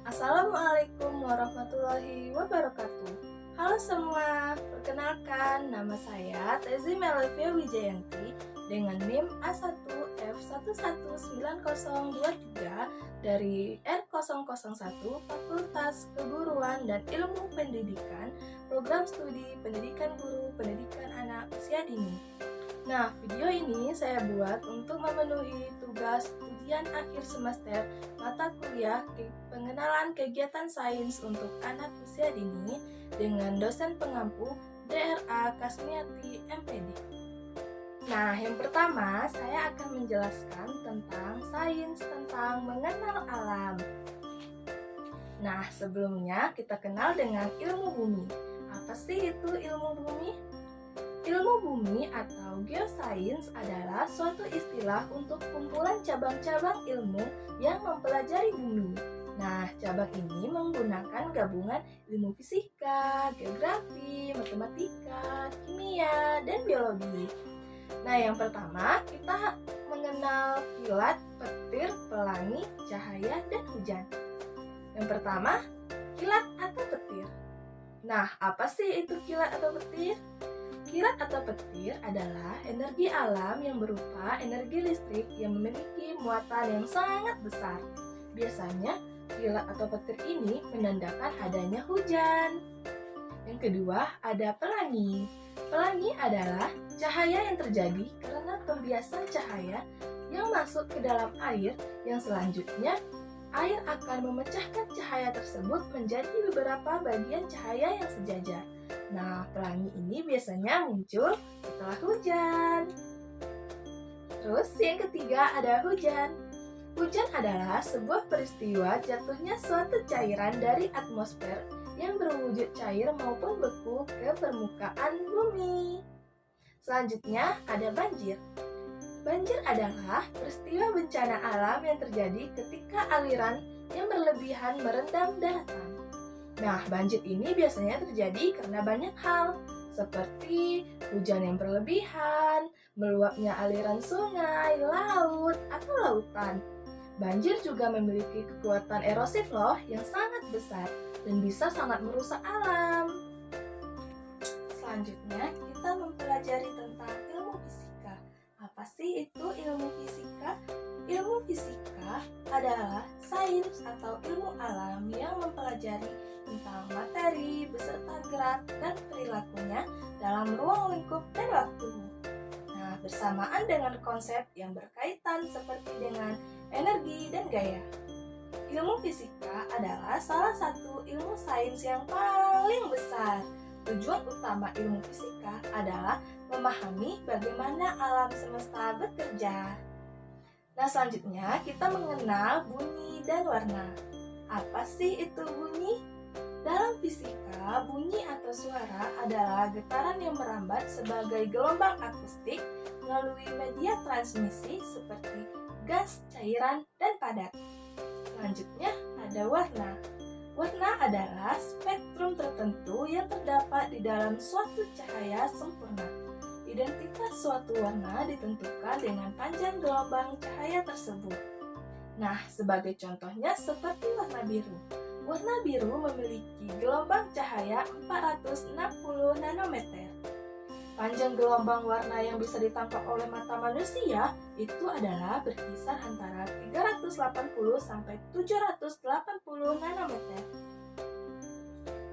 Assalamualaikum warahmatullahi wabarakatuh. Halo semua, perkenalkan nama saya Tezi Melevia Wijayanti dengan NIM A1F119023 dari R001 Fakultas Keguruan dan Ilmu Pendidikan, Program Studi Pendidikan Guru Pendidikan Anak Usia Dini. Nah, video ini saya buat untuk memenuhi tugas ujian akhir semester mata kuliah pengenalan kegiatan sains untuk anak usia dini dengan dosen pengampu DRA Kasmiati MPD. Nah, yang pertama saya akan menjelaskan tentang sains tentang mengenal alam. Nah, sebelumnya kita kenal dengan ilmu bumi. Apa sih itu ilmu bumi? Ilmu bumi atau geosains adalah suatu istilah untuk kumpulan cabang-cabang ilmu yang mempelajari bumi. Nah, cabang ini menggunakan gabungan ilmu fisika, geografi, matematika, kimia, dan biologi. Nah, yang pertama kita mengenal kilat, petir, pelangi, cahaya, dan hujan. Yang pertama, kilat atau petir. Nah, apa sih itu kilat atau petir? Kilat atau petir adalah energi alam yang berupa energi listrik yang memiliki muatan yang sangat besar. Biasanya, kilat atau petir ini menandakan adanya hujan. Yang kedua, ada pelangi. Pelangi adalah cahaya yang terjadi karena pembiasan cahaya yang masuk ke dalam air yang selanjutnya air akan memecahkan cahaya tersebut menjadi beberapa bagian cahaya yang sejajar. Nah, pelangi ini biasanya muncul setelah hujan. Terus yang ketiga ada hujan. Hujan adalah sebuah peristiwa jatuhnya suatu cairan dari atmosfer yang berwujud cair maupun beku ke permukaan bumi. Selanjutnya ada banjir. Banjir adalah peristiwa bencana alam yang terjadi ketika aliran yang berlebihan merendam daratan. Nah, banjir ini biasanya terjadi karena banyak hal, seperti hujan yang berlebihan, meluapnya aliran sungai, laut, atau lautan. Banjir juga memiliki kekuatan erosif loh yang sangat besar dan bisa sangat merusak alam. Selanjutnya, kita mempelajari tentang ilmu fisika. Apa sih itu ilmu fisika? Ilmu fisika adalah sains atau ilmu alam yang mempelajari tentang materi beserta gerak dan perilakunya dalam ruang lingkup dan waktu. Nah, bersamaan dengan konsep yang berkaitan seperti dengan energi dan gaya. Ilmu fisika adalah salah satu ilmu sains yang paling besar. Tujuan utama ilmu fisika adalah memahami bagaimana alam semesta bekerja. Nah, selanjutnya kita mengenal bunyi dan warna. Apa sih itu bunyi? Dalam fisika, bunyi atau suara adalah getaran yang merambat sebagai gelombang akustik melalui media transmisi seperti gas, cairan, dan padat. Selanjutnya ada warna. Warna adalah spektrum tertentu yang terdapat di dalam suatu cahaya sempurna. Identitas suatu warna ditentukan dengan panjang gelombang cahaya tersebut. Nah, sebagai contohnya seperti warna biru. Warna biru memiliki gelombang cahaya 460 nanometer. Panjang gelombang warna yang bisa ditangkap oleh mata manusia itu adalah berkisar antara 380 sampai 780 nanometer.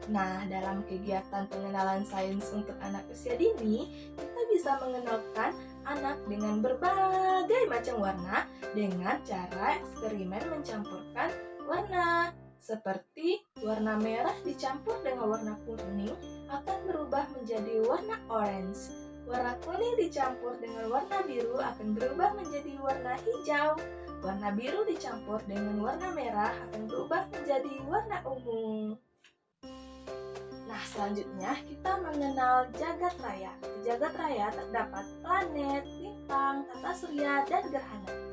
Nah, dalam kegiatan pengenalan sains untuk anak usia dini, kita bisa mengenalkan anak dengan berbagai macam warna dengan cara eksperimen mencampurkan warna. Seperti warna merah dicampur dengan warna kuning akan berubah menjadi warna orange. Warna kuning dicampur dengan warna biru akan berubah menjadi warna hijau. Warna biru dicampur dengan warna merah akan berubah menjadi warna ungu. Nah, selanjutnya kita mengenal jagat raya. Di jagat raya terdapat planet, bintang, tata surya, dan gerhana.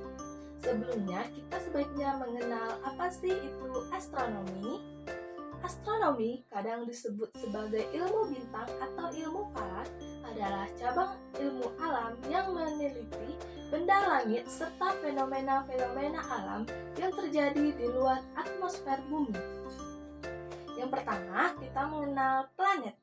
Sebelumnya, kita sebaiknya mengenal apa sih itu astronomi. Astronomi, kadang disebut sebagai ilmu bintang atau ilmu falak, adalah cabang ilmu alam yang meneliti benda langit serta fenomena-fenomena alam yang terjadi di luar atmosfer bumi. Yang pertama, kita mengenal planet.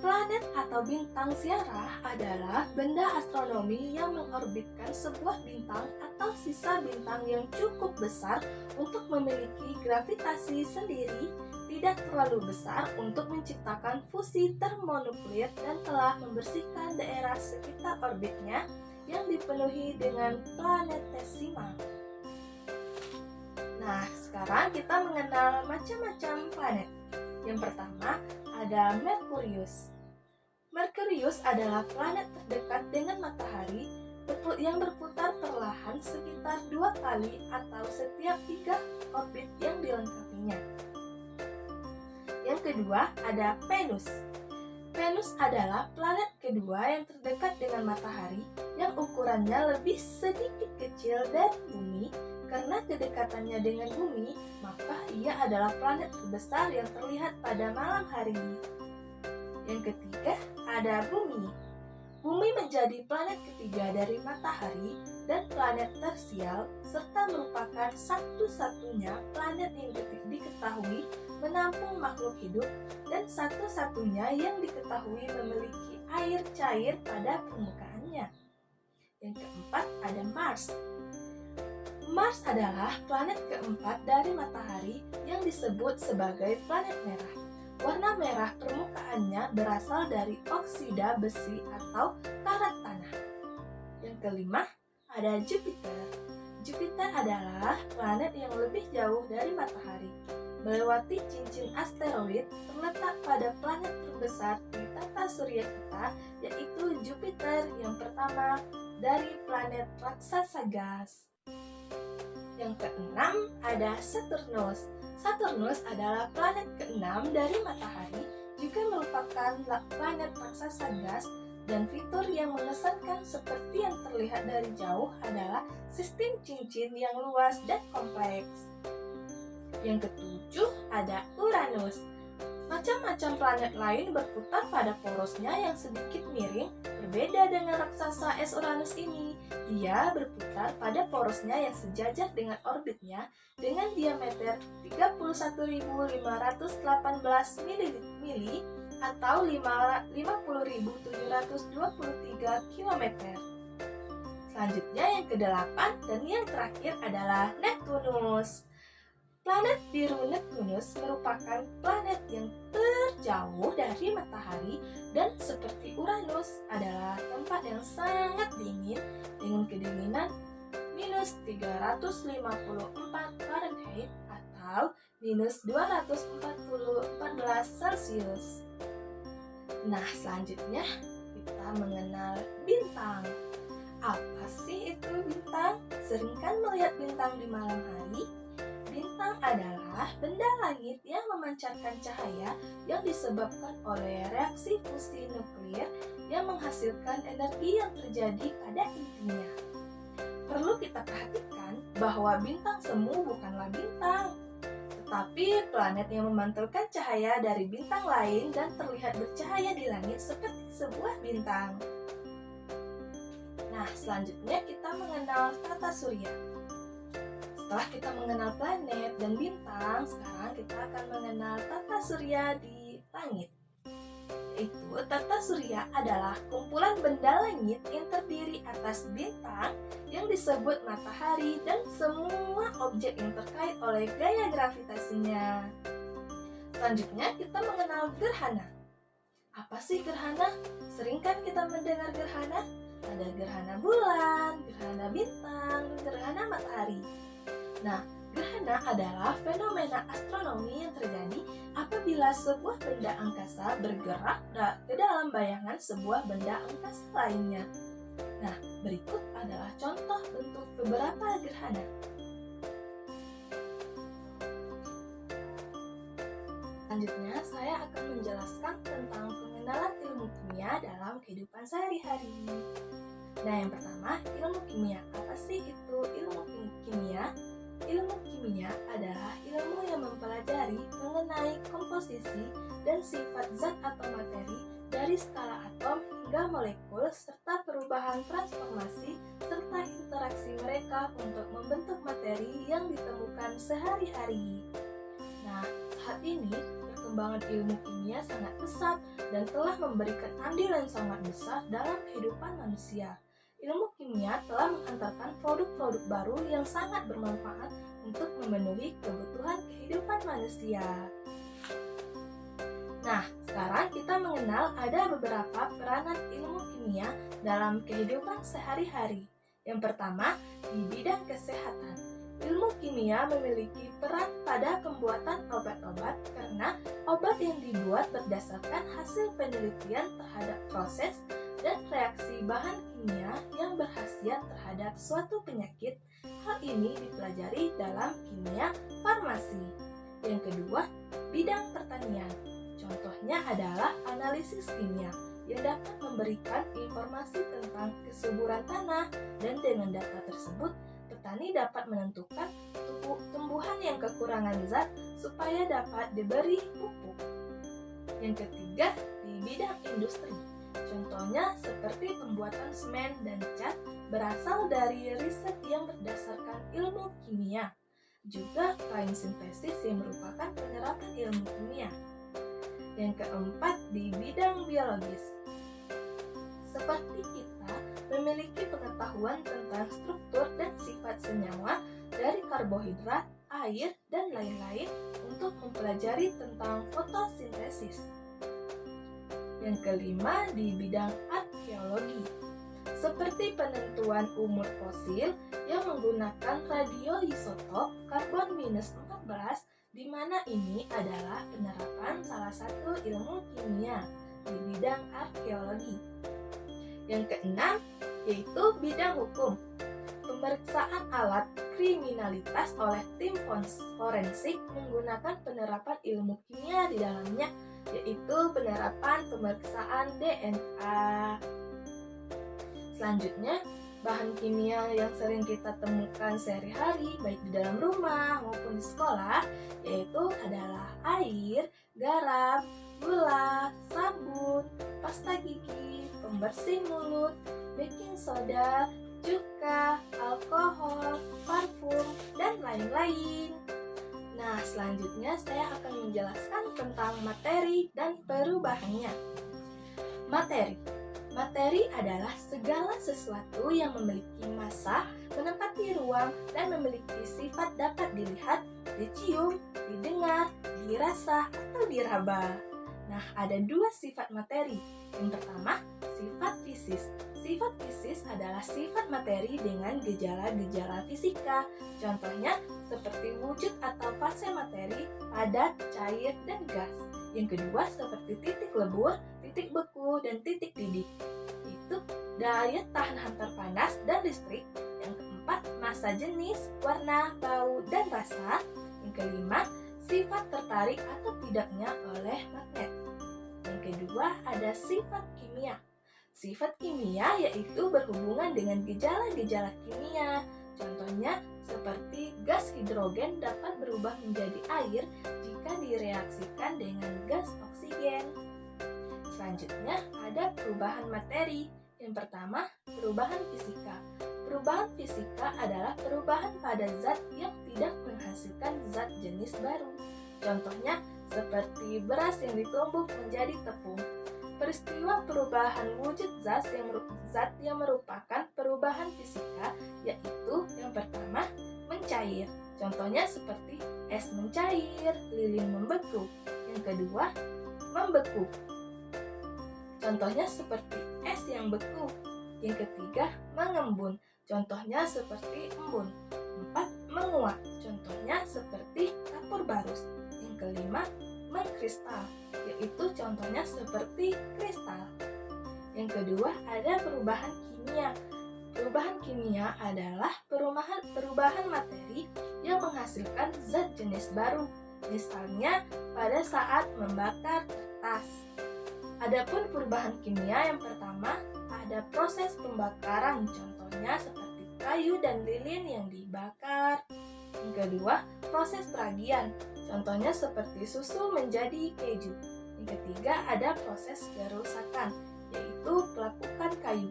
Planet atau bintang ziarah adalah benda astronomi yang mengorbitkan sebuah bintang atau sisa bintang yang cukup besar untuk memiliki gravitasi sendiri, tidak terlalu besar untuk menciptakan fusi termonuklir dan telah membersihkan daerah sekitar orbitnya yang dipenuhi dengan planetesimal. Nah, sekarang kita mengenal macam-macam planet. Yang pertama, ada Merkurius. Merkurius adalah planet terdekat dengan matahari yang berputar perlahan sekitar 2 kali atau setiap 3 orbit yang dilengkapinya. Yang kedua, ada Venus. Venus adalah planet kedua yang terdekat dengan matahari yang ukurannya lebih sedikit kecil dari bumi. Karena kedekatannya dengan bumi, maka ia adalah planet terbesar yang terlihat pada malam hari. Yang ketiga, ada Bumi. Bumi menjadi planet ketiga dari matahari dan planet tersial, serta merupakan satu-satunya planet yang diketahui menampung makhluk hidup dan satu-satunya yang diketahui memiliki air cair pada permukaannya. Yang keempat, ada Mars. Mars adalah planet keempat dari matahari yang disebut sebagai planet merah. Warna merah permukaannya berasal dari oksida besi atau karat tanah. Yang kelima, ada Jupiter. Jupiter adalah planet yang lebih jauh dari matahari. Melewati cincin asteroid terletak pada planet terbesar di tata surya kita, yaitu Jupiter yang pertama dari planet raksasa gas. Yang keenam, ada Saturnus. Saturnus adalah planet keenam dari matahari, juga merupakan planet raksasa gas, dan fitur yang mengesankan seperti yang terlihat dari jauh adalah sistem cincin yang luas dan kompleks. Yang ketujuh, ada Uranus. Macam-macam planet lain berputar pada porosnya yang sedikit miring. Berbeda dengan raksasa es Uranus ini, dia berputar pada porosnya yang sejajar dengan orbitnya dengan diameter 31.518 mili atau 50.723 km. Selanjutnya yang kedelapan dan yang terakhir adalah Neptunus. Planet biru Neptunus merupakan planet yang terjauh dari matahari dan seperti Uranus adalah tempat yang sangat dingin dengan kedinginan minus 354 Fahrenheit atau minus 214 Celcius. Nah, selanjutnya kita mengenal bintang. Apa sih itu bintang? Sering kan melihat bintang di malam hari? Bintang adalah benda langit yang memancarkan cahaya yang disebabkan oleh reaksi fusi nuklir yang menghasilkan energi yang terjadi pada intinya. Perlu kita perhatikan bahwa bintang semu bukanlah bintang, tetapi planet yang memantulkan cahaya dari bintang lain dan terlihat bercahaya di langit seperti sebuah bintang. Nah, selanjutnya kita mengenal tata surya. Setelah kita mengenal planet dan bintang, sekarang kita akan mengenal tata surya di langit. Yaitu, tata surya adalah kumpulan benda langit yang terdiri atas bintang yang disebut matahari dan semua objek yang terkait oleh gaya gravitasinya. Selanjutnya kita mengenal gerhana. Apa sih gerhana? Sering kan kita mendengar gerhana? Ada gerhana bulan, gerhana bintang, gerhana matahari. Nah, gerhana adalah fenomena astronomi yang terjadi apabila sebuah benda angkasa bergerak ke dalam bayangan sebuah benda angkasa lainnya. Nah, berikut adalah contoh bentuk beberapa gerhana. Selanjutnya, saya akan menjelaskan tentang pengenalan ilmu kimia dalam kehidupan sehari-hari. Nah, yang pertama, ilmu kimia. Apa sih itu ilmu kimia? Ilmu kimia adalah ilmu yang mempelajari mengenai mengenai komposisi dan sifat zat atau materi dari skala atom hingga molekul serta perubahan transformasi serta interaksi mereka untuk membentuk materi yang ditemukan sehari-hari. Nah, saat ini perkembangan ilmu kimia sangat pesat dan telah memberikan andil yang sangat besar dalam kehidupan manusia. Ilmu kimia telah menghantarkan produk-produk baru yang sangat bermanfaat untuk memenuhi kebutuhan kehidupan manusia. Nah, sekarang kita mengenal ada beberapa peranan ilmu kimia dalam kehidupan sehari-hari. Yang pertama, di bidang kesehatan. Ilmu kimia memiliki peran pada pembuatan obat-obat karena obat yang dibuat berdasarkan hasil penelitian terhadap proses dan reaksi bahan kimia yang berkhasiat terhadap suatu penyakit. Hal ini dipelajari dalam kimia farmasi. Yang kedua, bidang pertanian. Contohnya adalah analisis kimia yang dapat memberikan informasi tentang kesuburan tanah, dan dengan data tersebut petani dapat menentukan tumbuhan yang kekurangan zat supaya dapat diberi pupuk. Yang ketiga, di bidang industri. Contohnya seperti pembuatan semen dan cat berasal dari riset yang berdasarkan ilmu kimia. Juga kain sintesis yang merupakan penerapan ilmu kimia. Yang keempat, di bidang biologis. Seperti kita memiliki pengetahuan tentang struktur dan sifat senyawa dari karbohidrat, air, dan lain-lain untuk mempelajari tentang fotosintesis. Yang kelima, di bidang arkeologi. Seperti penentuan umur fosil yang menggunakan radioisotop karbon-14, di mana ini adalah penerapan salah satu ilmu kimia di bidang arkeologi. Yang keenam, yaitu bidang hukum. Pemeriksaan alat kriminalitas oleh tim forensik menggunakan penerapan ilmu kimia di dalamnya, yaitu penerapan pemeriksaan DNA. Selanjutnya, bahan kimia yang sering kita temukan sehari-hari baik di dalam rumah maupun di sekolah yaitu adalah air, garam, gula, sabun, pasta gigi, pembersih mulut, baking soda, cuka, alkohol, parfum, dan lain-lain. Nah, selanjutnya saya akan menjelaskan tentang materi dan perubahannya. Materi adalah segala sesuatu yang memiliki massa, menempati ruang, dan memiliki sifat dapat dilihat, dicium, didengar, dirasa, atau diraba. Nah, ada dua sifat materi. Yang pertama, sifat fisis. Sifat fisis adalah sifat materi dengan gejala-gejala fisika. Contohnya seperti wujud atau fase materi, padat, cair, dan gas. Yang kedua seperti titik lebur, titik beku, dan titik didih. Itu daya tahan hantar panas dan listrik. Yang keempat, massa jenis, warna, bau, dan rasa. Yang kelima, sifat tertarik atau tidaknya oleh magnet. Yang kedua ada sifat kimia. Sifat kimia yaitu berhubungan dengan gejala-gejala kimia. Contohnya seperti gas hidrogen dapat berubah menjadi air jika direaksikan dengan gas oksigen. Selanjutnya ada perubahan materi. Yang pertama, perubahan fisika. Perubahan fisika adalah perubahan pada zat yang tidak menghasilkan zat jenis baru. Contohnya seperti beras yang ditumbuk menjadi tepung. Peristiwa perubahan wujud zat yang merupakan perubahan fisika yaitu yang pertama, mencair. Contohnya seperti es mencair, lilin membeku. Yang kedua, membeku. Contohnya seperti es yang beku. Yang ketiga, mengembun. Contohnya seperti embun. 4. Menguap. Contohnya seperti kapur barus. Yang kelima, mengkristal, yaitu contohnya seperti kristal. Yang kedua, ada perubahan kimia. Perubahan kimia adalah perubahan materi yang menghasilkan zat jenis baru. Misalnya pada saat membakar kertas. Adapun perubahan kimia yang pertama ada proses pembakaran, contohnya seperti kayu dan lilin yang dibakar. Yang kedua, proses peragian. Contohnya seperti susu menjadi keju. Yang ketiga ada proses kerusakan, yaitu pelapukan kayu.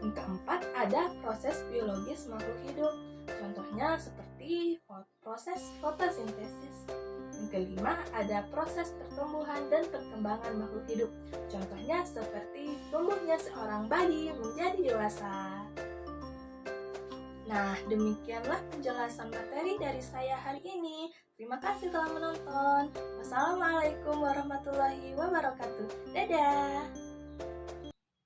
Yang keempat ada proses biologis makhluk hidup. Contohnya seperti proses fotosintesis. Yang kelima ada proses pertumbuhan dan perkembangan makhluk hidup. Contohnya seperti tumbuhnya seorang bayi menjadi dewasa. Nah, demikianlah penjelasan materi dari saya hari ini. Terima kasih telah menonton. Wassalamualaikum warahmatullahi wabarakatuh. Dadah!